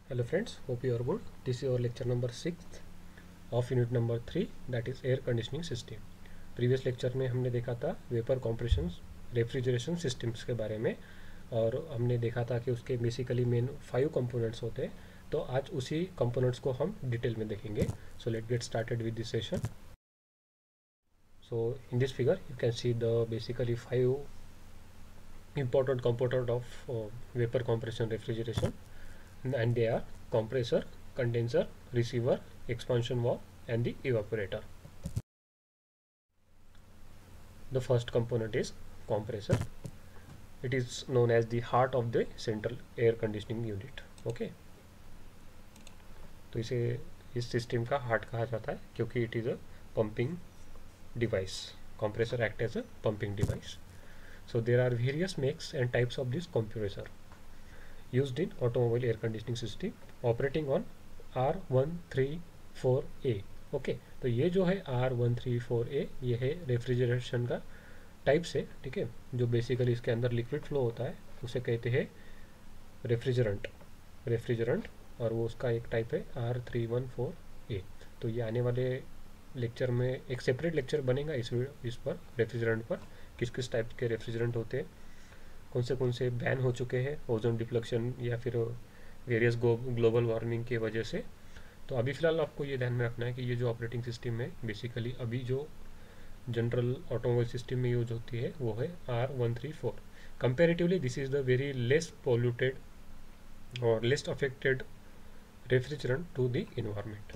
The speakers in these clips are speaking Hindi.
Hello friends, hope you are good. This is our lecture number 6 of unit number 3, that is air conditioning system. Previous lecture में हमने देखा था वेपर कंप्रेशन रेफ्रिजरेशन सिस्टम्स के बारे में, और हमने देखा था कि उसके बेसिकली मेन 5 कंपोनेंट्स होते हैं. तो आज उसी कंपोनेंट्स को हम डिटेल में देखेंगे. So let get started with this session. So in this figure you can see the basically 5 important component of vapor compression refrigeration, and they are compressor, condenser, receiver, expansion valve and the evaporator. The first component is compressor. It is known as the heart of the central air conditioning unit. Okay, तो इसे इस सिस्टम का हार्ट कहा जाता है क्योंकि it is a pumping device. compressor act as a pumping device. So there are various makes and types of this compressor used in automobile air conditioning system operating on R134A. Okay, तो ये जो है R134A ये है रेफ्रिजरेशन का टाइप्स है. ठीक है, जो बेसिकली इसके अंदर लिक्विड फ्लो होता है उसे कहते हैं रेफ्रिजरेंट, और वो उसका एक टाइप है R314A. तो ये आने वाले लेक्चर में एक सेपरेट लेक्चर बनेगा इस पर रेफ्रिजरेंट पर, किस किस टाइप के रेफ्रिजरेंट होते हैं, कौन से बैन हो चुके हैं ओजोन डिप्लेक्शन या फिर वेरियस ग्लोबल वार्मिंग की वजह से. तो अभी फ़िलहाल आपको ये ध्यान में रखना है कि ये जो ऑपरेटिंग सिस्टम है बेसिकली अभी जो जनरल ऑटोमोबाइल सिस्टम में यूज होती है वो है R134. Comparatively this is the very less polluted और less affected refrigerant to the environment.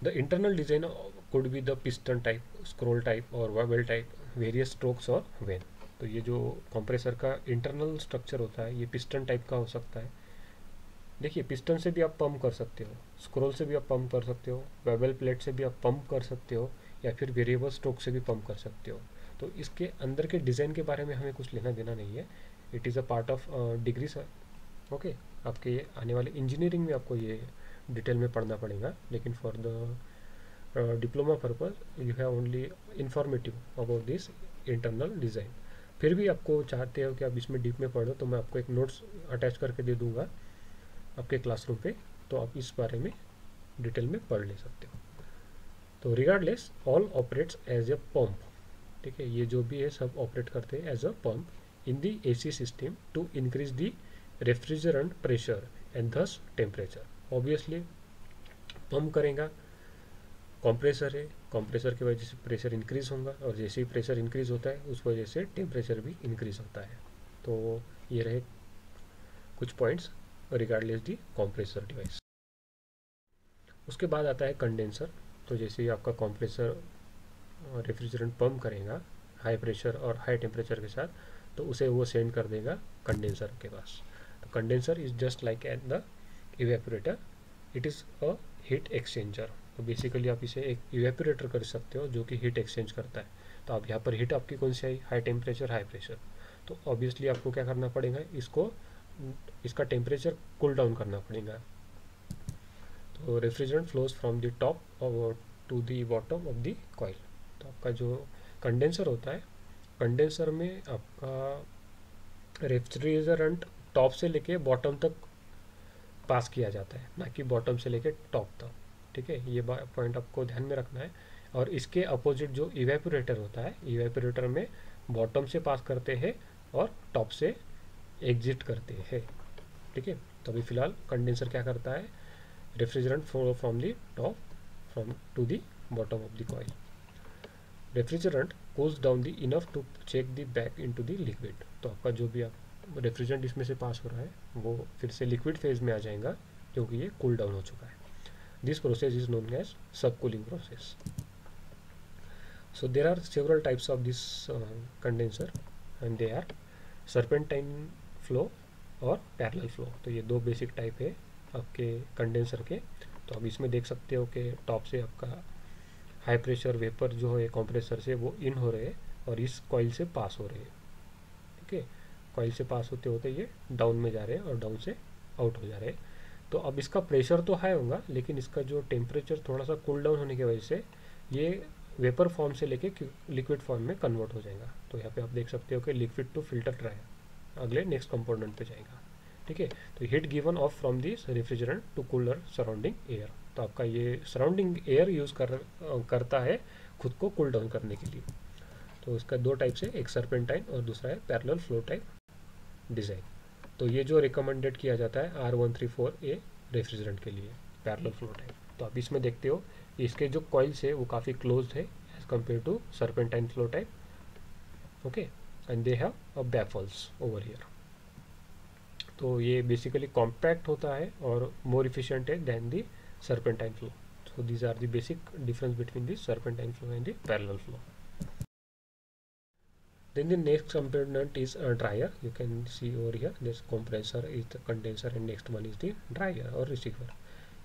The internal design could be the piston type, scroll type और valve type, various strokes और vane. तो ये जो कंप्रेसर का इंटरनल स्ट्रक्चर होता है ये पिस्टन टाइप का हो सकता है. देखिए, पिस्टन से भी आप पंप कर सकते हो, स्क्रोल से भी आप पंप कर सकते हो, वेबल प्लेट से भी आप पंप कर सकते हो, या फिर वेरिएबल स्ट्रोक से भी पंप कर सकते हो. तो इसके अंदर के डिज़ाइन के बारे में हमें कुछ लेना देना नहीं है. It is a part of degree sir. Okay, आपके आने वाले इंजीनियरिंग में आपको ये डिटेल में पढ़ना पड़ेगा, लेकिन for the diploma purpose you have only informative about this internal design. फिर भी आपको चाहते हो कि आप इसमें डीप में पढ़ो तो मैं आपको एक नोट्स अटैच करके दे दूंगा आपके क्लासरूम पे, तो आप इस बारे में डिटेल में पढ़ ले सकते हो. तो regardless all operates as a pump. ठीक है, ये जो भी है सब ऑपरेट करते हैं as a pump in the AC system to increase the refrigerant pressure and thus temperature. Obviously pump करेगा, कंप्रेसर है, कंप्रेसर की वजह से प्रेशर इंक्रीज होगा, और जैसे ही प्रेशर इंक्रीज होता है उस वजह से टेम्परेचर भी इंक्रीज होता है. तो ये रहे कुछ पॉइंट्स रिगार्डलेस दी कंप्रेसर डिवाइस. उसके बाद आता है कंडेंसर. तो जैसे ही आपका कंप्रेसर रेफ्रिजरेंट पंप करेगा हाई प्रेशर और हाई टेम्परेचर के साथ, तो उसे वो सेंड कर देगा कंडेंसर के पास. तो condenser is just like at the evaporator. It is a heat exchanger. तो बेसिकली आप इसे एक इवेपोरेटर कर सकते हो जो कि हीट एक्सचेंज करता है. तो आप यहाँ पर हीट आपकी कौन सी आई, हाई टेम्परेचर हाई प्रेशर. तो ऑब्वियसली आपको क्या करना पड़ेगा, इसका टेम्परेचर कूल डाउन करना पड़ेगा. तो refrigerant flows from the top to the bottom of the coil. तो आपका जो कंडेंसर होता है, कंडेंसर में आपका रेफ्रिजरेंट टॉप से लेके बॉटम तक पास किया जाता है, ना कि बॉटम से लेके टॉप तक. ठीक है, ये पॉइंट आपको ध्यान में रखना है. और इसके अपोजिट जो इवेपोरेटर होता है, इवेपोरेटर में बॉटम से पास करते हैं और टॉप से एग्जिट करते हैं. ठीक है, तो अभी फिलहाल कंडेंसर क्या करता है, refrigerant flow from the top from to the bottom of the coil. Refrigerant cools down the enough to check the back into the liquid. तो आपका जो भी आप रेफ्रिजरेंट इसमें से पास हो रहा है वो फिर से लिक्विड फेज में आ जाएगा क्योंकि ये कूल डाउन हो चुका है. This process is known as sub cooling process. So there are several types of this condenser and they are serpentine flow और पैरेलल फ्लो. तो ये दो बेसिक टाइप है आपके कंडेंसर के. तो अब इसमें देख सकते हो कि टॉप से आपका हाई प्रेशर वेपर जो है कंप्रेसर से वो इन हो रहे हैं और इस कॉइल से पास हो रहे हैं. ठीक है, कॉइल से पास होते होते ये डाउन में जा रहे हैं और डाउन से आउट हो जा रहे हैं. तो अब इसका प्रेशर तो हाई होगा, लेकिन इसका जो टेम्परेचर थोड़ा सा कूल डाउन होने की वजह से ये वेपर फॉर्म से लेके लिक्विड फॉर्म में कन्वर्ट हो जाएगा. तो यहाँ पे आप देख सकते हो कि लिक्विड टू फिल्टर ड्राई अगले नेक्स्ट कंपोनेंट पे जाएगा. ठीक है। तो heat given off from this refrigerant to cooler surrounding air, तो आपका ये सराउंडिंग एयर यूज़ करता है खुद को कूल डाउन करने के लिए। तो इसका दो टाइप्स है, एक सर्पेंटाइन और दूसरा है पैरेलल फ्लो टाइप डिज़ाइन। तो ये जो रिकमेंडेड किया जाता है R134A रेफ्रिजरेंट के लिए पैरेलल फ्लो टाइप। तो आप इसमें देखते हो इसके जो कॉइल्स है वो काफ़ी क्लोज्ड है as compare to serpentine flow type, okay, and they have a baffles over here. तो ये बेसिकली कॉम्पैक्ट होता है और मोर इफिशिएंट है than the serpentine flow. So these are the basic difference between the serpentine flow and the parallel flow. Then the next component is a dryer. You can see over here this compressor is the condenser and next one is the dryer or receiver.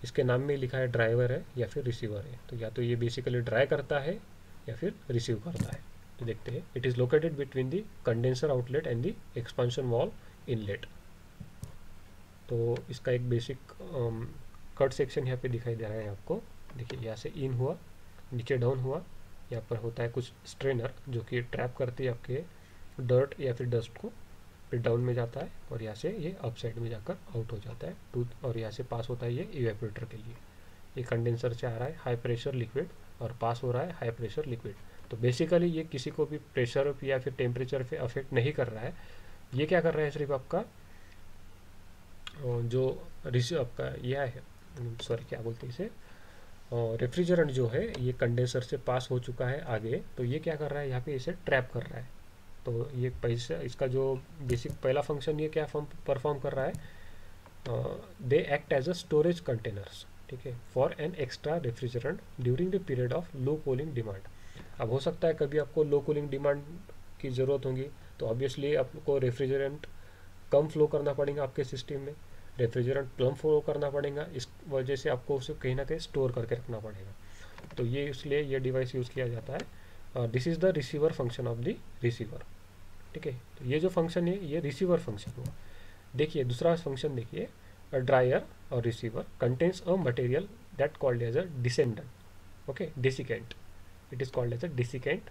इसके नाम में लिखा है ड्राइवर है या फिर रिसीवर है, तो या तो ये बेसिकली ड्राई करता है या फिर रिसीव करता है। तो देखते हैं, it is located between the condenser outlet and the expansion wall inlet. तो इसका एक बेसिक कट सेक्शन यहाँ पे दिखाई दे रहा है आपको। देखिए यहाँ से इन हुआ, नीचे डाउन हुआ, यहाँ पर होता है कुछ स्ट्रेनर जो कि ट्रैप करती है आपके डर्ट या फिर डस्ट को, फिर डाउन में जाता है और यहाँ से ये अप साइड में जाकर आउट हो जाता है टूथ, और यहाँ से पास होता है ये इवेपोरेटर के लिए। ये कंडेंसर से आ रहा है हाई प्रेशर लिक्विड और पास हो रहा है हाई प्रेशर लिक्विड। तो बेसिकली ये किसी को भी प्रेशर या फिर टेम्परेचर पे अफेक्ट नहीं कर रहा है। ये क्या कर रहा है, सिर्फ आपका जो रिसीव आपका यह है, सॉरी क्या बोलते हैं इसे, रेफ्रिजरेंट जो है ये कंडेंसर से पास हो चुका है आगे, तो ये क्या कर रहा है यहाँ पे इसे ट्रैप कर रहा है। तो ये पैसा इसका जो बेसिक पहला फंक्शन ये क्या परफॉर्म कर रहा है, they act as a storage containers, ठीक है, for an extra refrigerant during the period of low cooling demand. अब हो सकता है कभी आपको लो कूलिंग डिमांड की ज़रूरत होगी, तो ऑब्वियसली आपको रेफ्रिजरेंट कम फ्लो करना पड़ेगा आपके सिस्टम में, रेफ्रिजरेंट कम फ्लो करना पड़ेगा, इस वजह से आपको उसे कहीं ना कहीं स्टोर करके रखना पड़ेगा। तो ये इसलिए ये डिवाइस यूज़ किया जाता है। This is the receiver function of the receiver, ठीक है। तो ये जो फंक्शन है ये रिसीवर फंक्शन हुआ। देखिए दूसरा फंक्शन देखिए, अ ड्रायर और receiver contains a material that called as a descendant, okay, desiccant, it is called as a desiccant.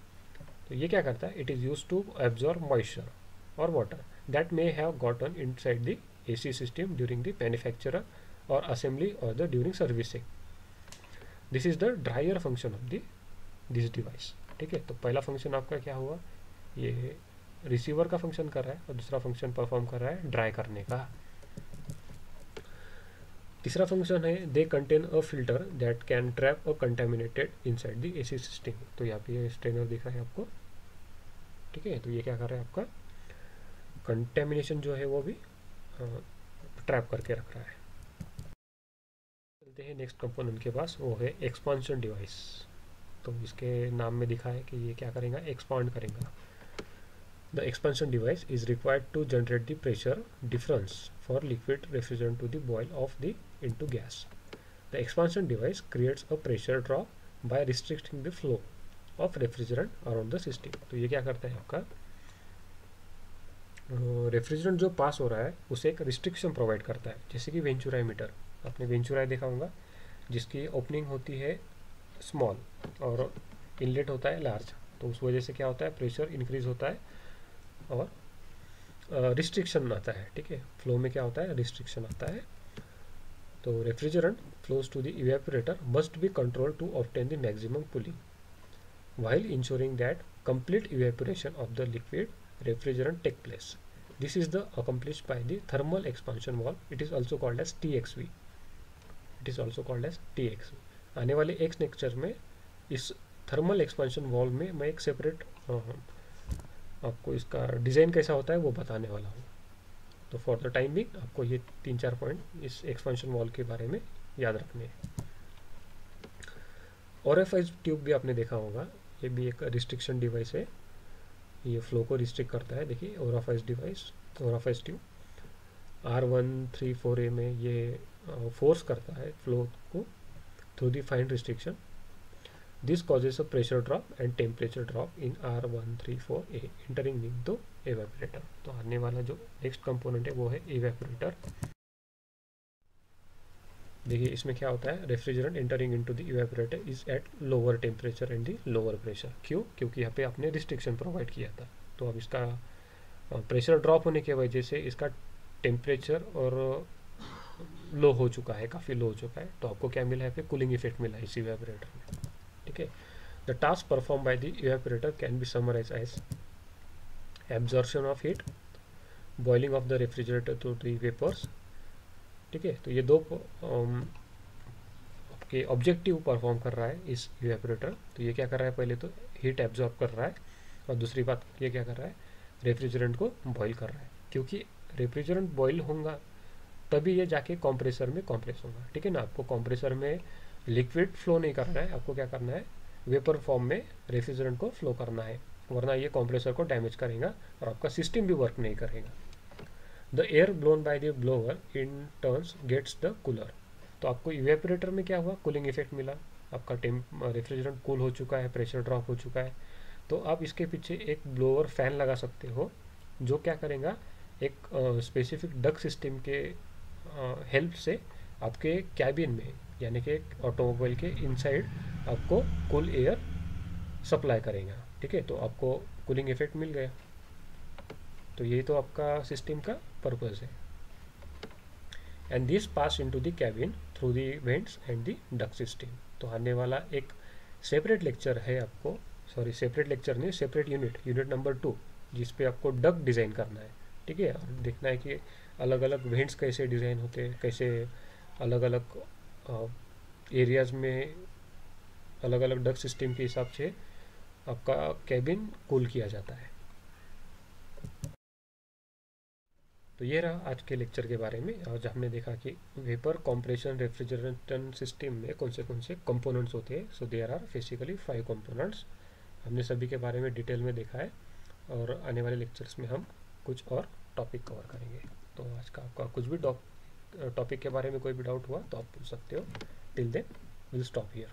तो ये क्या करता है, it is use to absorb moisture और water that may have gotten inside the AC system during the manufacturer or assembly or the during servicing. This is the dryer function of this device, ठीक है। तो पहला फंक्शन आपका क्या हुआ, ये रिसीवर का फंक्शन कर रहा है और दूसरा फंक्शन परफॉर्म कर रहा है ड्राई करने का। तीसरा फंक्शन है they contain a filter that can trap a contaminated inside the AC system. तो यहाँ पे ये स्ट्रेनर दिख रहा है आपको, ठीक है। तो ये क्या कर रहा है, आपका कंटेमिनेशन जो है वो भी ट्रैप करके रख रहा है। चलते हैं नेक्स्ट कंपोनेंट के पास, वो है एक्सपांशन डिवाइस। तो इसके नाम में दिखा है कि ये क्या करेगा, एक्सपांड करेगा। The expansion device is required to generate the pressure difference for liquid refrigerant to the boil of the into gas. The expansion device creates a pressure drop by restricting the flow of refrigerant around the system. तो ये क्या करता है, आपका रेफ्रिजरेंट जो पास हो रहा है उसे एक रिस्ट्रिक्शन प्रोवाइड करता है। जैसे कि वेंचुराई मीटर, आपने वेंचुराई देखा होगा जिसकी ओपनिंग होती है स्मॉल और इनलेट होता है लार्ज। तो उस वजह से क्या होता है, प्रेशर इंक्रीज होता है और रिस्ट्रिक्शन आता है, ठीक है। फ्लो में क्या होता है, रिस्ट्रिक्शन आता है। तो refrigerant flows to the evaporator must be control to obtain the maximum cooling while ensuring that complete evaporation of the liquid refrigerant take place. This is the accomplished by the thermal expansion valve. It is also called as TXV. It is also called as TXV. आने वाले एक लेक्चर में इस थर्मल एक्सपेंशन वाल्व में मैं एक सेपरेट आपको इसका डिज़ाइन कैसा होता है वो बताने वाला हूँ। तो फॉर द टाइम बिंग आपको ये 3-4 पॉइंट इस एक्सपेंशन वाल्व के बारे में याद रखने हैं। RFI ट्यूब भी आपने देखा होगा, ये भी एक रिस्ट्रिक्शन डिवाइस है, ये फ्लो को रिस्ट्रिक्ट करता है। देखिए ओराफाइज डिवाइस, ओराफाइज ट्यूब R134A में ये फोर्स करता है फ्लो को through the fine restriction. This causes a pressure drop and temperature drop in R134A entering into evaporator. तो आने वाला जो नेक्स्ट कंपोनेंट है वो है इवेपोरेटर। देखिए इसमें क्या होता है, refrigerant entering into the evaporator is at lower temperature and the lower pressure. क्यों, क्योंकि यहाँ पे आपने रिस्ट्रिक्शन प्रोवाइड किया था। तो अब इसका प्रेशर ड्रॉप होने की वजह से इसका टेम्परेचर और लो हो चुका है, काफ़ी लो हो चुका है, तो आपको क्या मिला है, फिर कूलिंग इफेक्ट मिला है इस इवेपोरेटर में, ठीक है। The task perform by the evaporator can be summarise as absorption of heat, boiling of the refrigerator to the vapours, ठीक है। तो ये दो आपके ऑब्जेक्टिव परफॉर्म कर रहा है इस इवेपोरेटर। तो ये क्या कर रहा है, पहले तो हीट एब्जॉर्ब कर रहा है, और दूसरी बात ये क्या कर रहा है, रेफ्रिजरेंट को बॉईल कर रहा है, क्योंकि रेफ्रिजरेंट बॉईल होगा तभी ये जाके कंप्रेसर में कंप्रेस होगा, ठीक है ना। आपको कंप्रेसर में लिक्विड फ्लो नहीं करना है, आपको क्या करना है, वेपर फॉर्म में रेफ्रिजरेंट को फ्लो करना है, वरना ये कंप्रेसर को डैमेज करेगा और आपका सिस्टम भी वर्क नहीं करेगा। The air blown by the blower in turns gets the cooler. तो आपको इवेपोरेटर में क्या हुआ, कूलिंग इफेक्ट मिला, आपका रेफ्रिजरेंट कूल हो चुका है, प्रेशर ड्रॉप हो चुका है। तो आप इसके पीछे एक ब्लोअर फैन लगा सकते हो, जो क्या करेगा, एक स्पेसिफिक डक सिस्टम के हेल्प से आपके कैबिन में, यानी कि ऑटोमोबाइल के इनसाइड आपको कूल एयर सप्लाई करेगा, ठीक है। तो आपको कूलिंग इफेक्ट मिल गया। तो यही तो आपका सिस्टम का पर्पस है। And this pass into the cabin through the vents and the duct system. तो आने वाला एक सेपरेट लेक्चर है आपको, सॉरी सेपरेट लेक्चर नहीं, सेपरेट यूनिट नंबर 2, जिस पे आपको डक्ट डिज़ाइन करना है, ठीक है। और देखना है कि अलग अलग वेंट्स कैसे डिज़ाइन होते हैं, कैसे अलग अलग एरियाज में अलग अलग डक्ट सिस्टम के हिसाब से आपका कैबिन कूल किया जाता है। तो ये रहा आज के लेक्चर के बारे में। आज हमने देखा कि वेपर कंप्रेशन रेफ्रिजरेशन सिस्टम में कौन से कंपोनेंट्स होते हैं। So there are basically 5 components. हमने सभी के बारे में डिटेल में देखा है, और आने वाले लेक्चर्स में हम कुछ और टॉपिक कवर करेंगे। तो आज का आपका कुछ भी टॉपिक के बारे में कोई भी डाउट हुआ तो आप पूछ सकते हो। Till then will stop here.